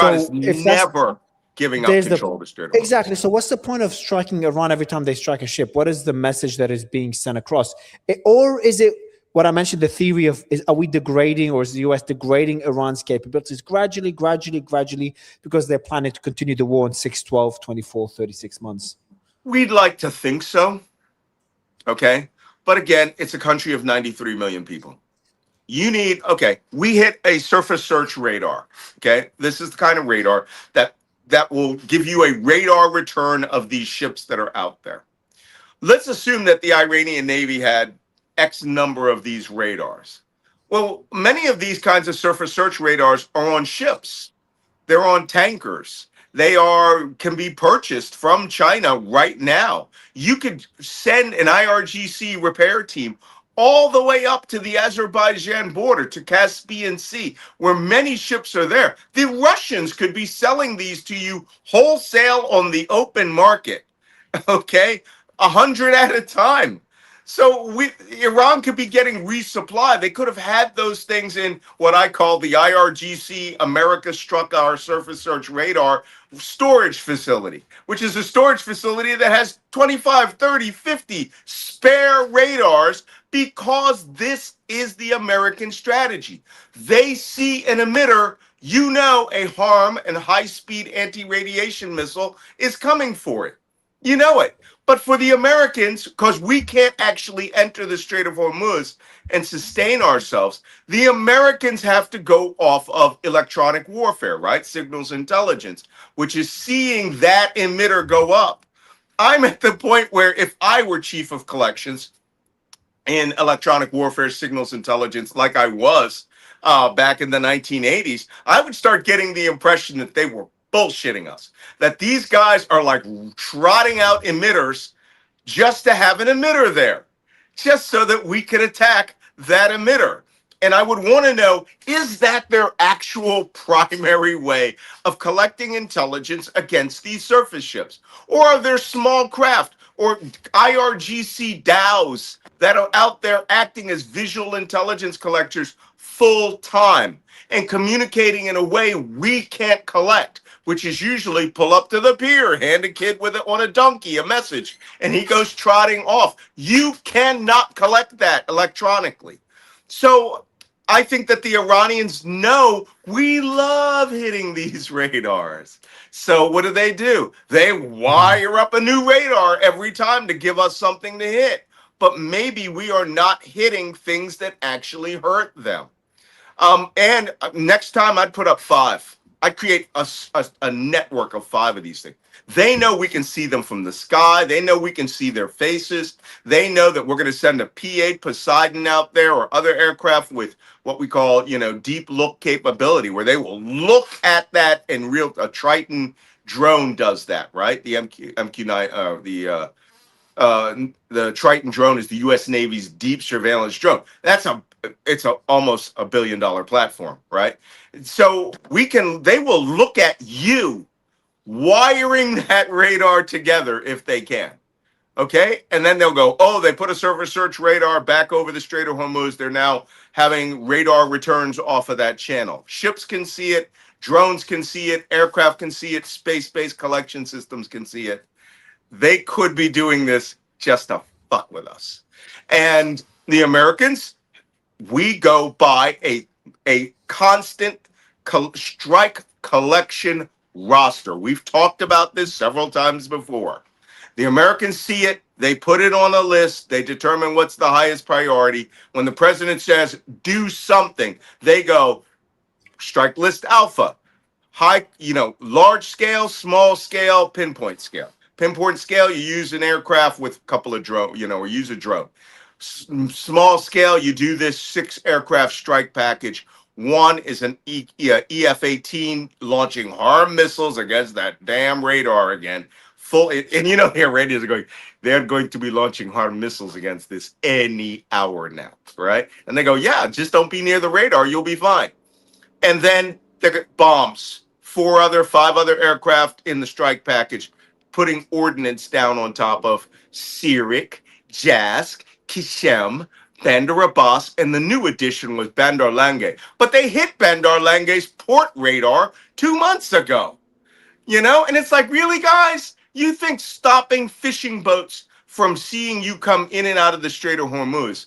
Iran is So if that's never giving up there's the control of the Strait of Hormuz. exactly. So what's the point of striking Iran every time they strike a ship? What is the message that is being sent across? Or is it what I mentioned, the theory of are we degrading, or is the US degrading Iran's capabilities gradually, because they're planning to continue the war in 6, 12, 24, 36 months? We'd like to think so, okay? But again, it's a country of 93 million people. You need, okay, we hit a surface search radar, okay? This is the kind of radar that will give you a radar return of these ships that are out there. Let's assume that the Iranian Navy had X number of these radars. Well, many of these kinds of surface search radars are on ships. They're on tankers. They can be purchased from China right now. You could send an IRGC repair team all the way up to the Azerbaijan border, to Caspian Sea, where many ships are there. The Russians could be selling these to you wholesale on the open market, okay? 100 at a time. So Iran could be getting resupplied. They could have had those things in what I call the IRGC America Struck Our Surface Search Radar storage facility, which is a storage facility that has 25, 30, 50 spare radars, because this is the American strategy. They see an emitter, a harm and high-speed anti-radiation missile is coming for it. You know it. But for the Americans, because we can't actually enter the Strait of Hormuz and sustain ourselves, the Americans have to go off of electronic warfare, right? Signals intelligence, which is seeing that emitter go up. I'm at the point where if I were chief of collections in electronic warfare signals intelligence, like I was back in the 1980s, I would start getting the impression that they were bullshitting us, that these guys are like trotting out emitters just to have an emitter there, just so that we could attack that emitter. And I would want to know, is that their actual primary way of collecting intelligence against these surface ships? Or are there small craft or IRGC DAOs that are out there acting as visual intelligence collectors full time and communicating in a way we can't collect, which is usually pull up to the pier, hand a kid with it on a donkey a message, and he goes trotting off. You cannot collect that electronically. So I think that the Iranians know we love hitting these radars. So what do? They wire up a new radar every time to give us something to hit. But maybe we are not hitting things that actually hurt them. And next time I'd put up 5. I'd create a network of 5 of these things. They know we can see them from the sky. They know we can see their faces. They know that we're going to send a P-8 Poseidon out there or other aircraft with what we call, deep look capability, where they will look at that in real. A Triton drone does that, right? The MQ-9, the Triton drone is the U.S. Navy's deep surveillance drone. It's almost $1 billion platform, right? So they will look at you wiring that radar together if they can. Okay. And then they'll go, oh, they put a surface search radar back over the Strait of Hormuz. They're now having radar returns off of that channel. Ships can see it. Drones can see it. Aircraft can see it. Space-based collection systems can see it. They could be doing this just to fuck with us. And the Americans, we go by a constant strike collection roster. We've talked about this several times before. The Americans see it. They put it on a list. They determine what's the highest priority. When the president says, do something, they go, strike list alpha, high, large scale, small scale, pinpoint scale. Pinpoint scale, you use an aircraft with a couple of drone, or use a drone. Small scale, you do this 6 aircraft strike package. One is an EF-18 launching harm missiles against that damn radar again. The radios are going, they're going to be launching harm missiles against this any hour now, right? And they go, yeah, just don't be near the radar, you'll be fine. And then they get bombs, 5 other aircraft in the strike package, putting ordnance down on top of Sirik, Jask, Kishem, Bandar Abbas, and the new addition was Bandar Lange. But they hit Bandar Lange's port radar 2 months ago. And it's like, really, guys? You think stopping fishing boats from seeing you come in and out of the Strait of Hormuz,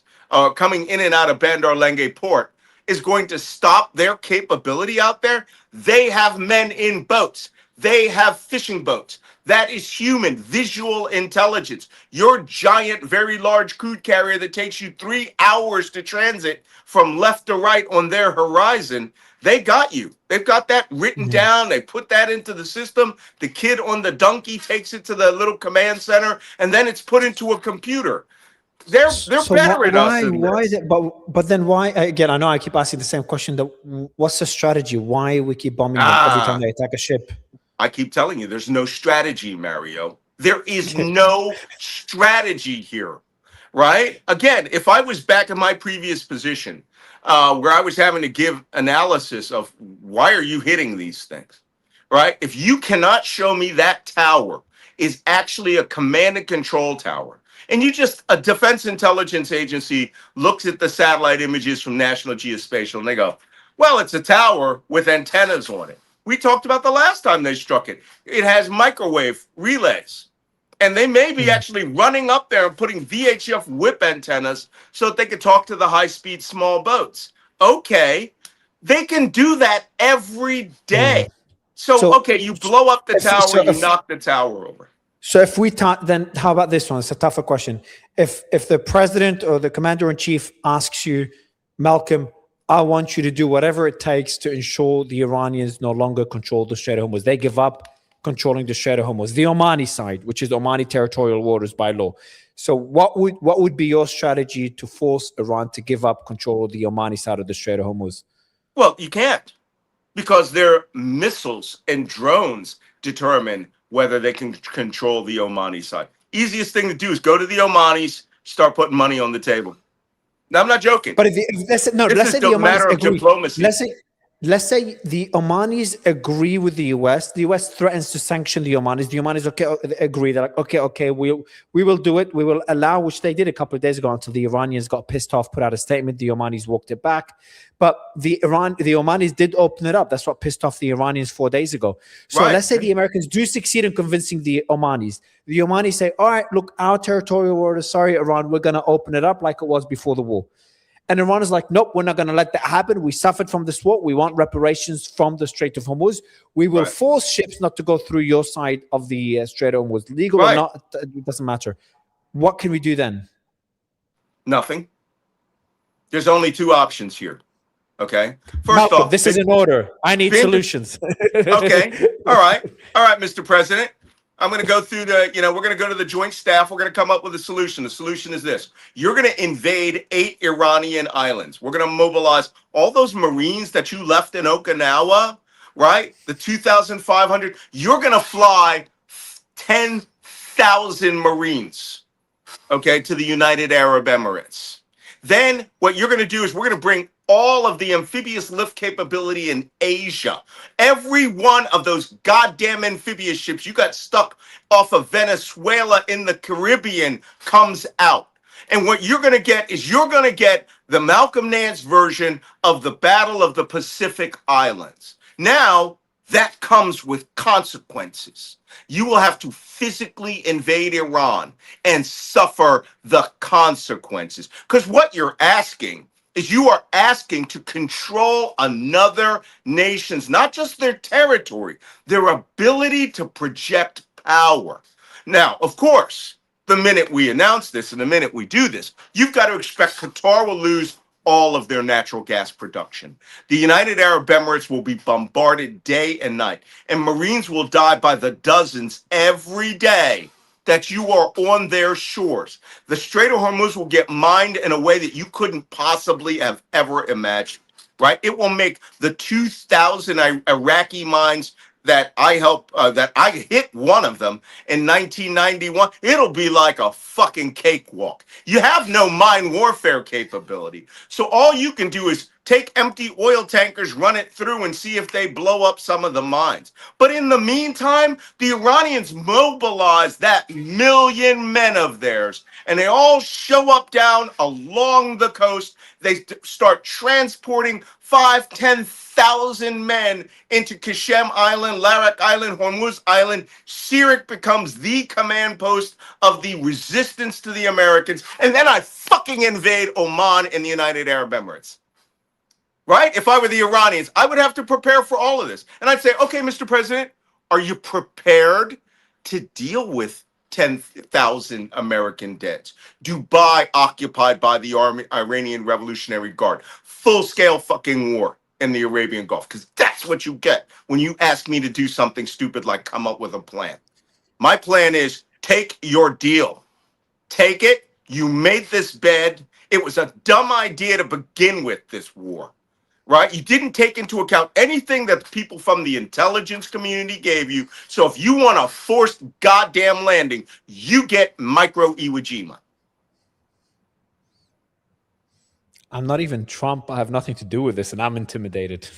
coming in and out of Bandar Lange port, is going to stop their capability out there? They have men in boats. They have fishing boats. That is human visual intelligence. Your giant, very large crude carrier that takes you 3 hours to transit from left to right on their horizon, they got you. They've got that written down. They put that into the system. The kid on the donkey takes it to the little command center, and then it's put into a computer. They're better at us than this. But then why, again, I know I keep asking the same question, what's the strategy? Why we keep bombing them every time they attack a ship? I keep telling you, there's no strategy, Mario. There is no strategy here, right? Again, if I was back in my previous position, where I was having to give analysis of why are you hitting these things, right? If you cannot show me that tower is actually a command and control tower, and a defense intelligence agency looks at the satellite images from National Geospatial and they go, well, it's a tower with antennas on it. We talked about the last time they struck it. It has microwave relays. And they may be actually running up there and putting VHF whip antennas so that they could talk to the high-speed small boats. Okay. They can do that every day. So okay, you blow up the tower, you knock the tower over. So if we then how about this one? It's a tougher question. If the president or the commander-in-chief asks you, Malcolm, I want you to do whatever it takes to ensure the Iranians no longer control the Strait of Hormuz. They give up controlling the Strait of Hormuz, the Omani side, which is Omani territorial waters by law. So what would be your strategy to force Iran to give up control of the Omani side of the Strait of Hormuz? Well, you can't, because their missiles and drones determine whether they can control the Omani side. Easiest thing to do is go to the Omanis, start putting money on the table. No, I'm not joking. But let's say the Omanis agree. Let's say the Omanis agree with the US. The US threatens to sanction the Omanis. The Omanis agree. They're like, okay, we will do it. We will allow, which they did a couple of days ago until the Iranians got pissed off, put out a statement. The Omanis walked it back. But the Omanis did open it up. That's what pissed off the Iranians 4 days ago. So let's say the Americans do succeed in convincing the Omanis. The Omanis say, all right, look, our territorial waters, sorry, Iran, we're going to open it up like it was before the war. And Iran is like, nope, we're not going to let that happen. We suffered from this war. We want reparations from the Strait of Hormuz. We will force ships not to go through your side of the Strait of Hormuz. Legal or not, it doesn't matter. What can we do then? Nothing. There's only two options here. Okay. First Malcolm, off, this is in order. I need solutions. Okay. All right, Mr. President. I'm going to go through we're going to go to the joint staff. We're going to come up with a solution. The solution is this. You're going to invade 8 Iranian islands. We're going to mobilize all those Marines that you left in Okinawa, right? The 2,500. You're going to fly 10,000 Marines, okay, to the United Arab Emirates. Then what you're going to do is we're going to bring all of the amphibious lift capability in Asia. Every one of those goddamn amphibious ships you got stuck off of Venezuela in the Caribbean comes out. And what you're going to get is the Malcolm Nance version of the Battle of the Pacific Islands. Now, that comes with consequences. You will have to physically invade Iran and suffer the consequences. Because what you're asking is you are asking to control another nation's, not just their territory, their ability to project power. Now, of course, the minute we announce this and the minute we do this, you've got to expect Qatar will lose all of their natural gas production. The United Arab Emirates will be bombarded day and night, and Marines will die by the dozens every day that you are on their shores. The Strait of Hormuz will get mined in a way that you couldn't possibly have ever imagined, right? It will make the 2,000 Iraqi mines that I hit one of them in 1991. It'll be like a fucking cakewalk. You have no mine warfare capability. So all you can do is Take empty oil tankers, run it through, and see if they blow up some of the mines. But in the meantime, the Iranians mobilize that million men of theirs, and they all show up down along the coast. They start transporting 5,000-10,000 men into Qasem Island, Larak Island, Hormuz Island. Sirik becomes the command post of the resistance to the Americans. And then I fucking invade Oman and the United Arab Emirates. Right? If I were the Iranians, I would have to prepare for all of this. And I'd say, okay, Mr. President, are you prepared to deal with 10,000 American deads? Dubai occupied by the Iranian Revolutionary Guard. Full-scale fucking war in the Arabian Gulf. Because that's what you get when you ask me to do something stupid like come up with a plan. My plan is take your deal. Take it. You made this bed. It was a dumb idea to begin with, this war. Right? You didn't take into account anything that people from the intelligence community gave you. So if you want a forced goddamn landing, you get micro Iwo Jima. I'm not even Trump. I have nothing to do with this, and I'm intimidated.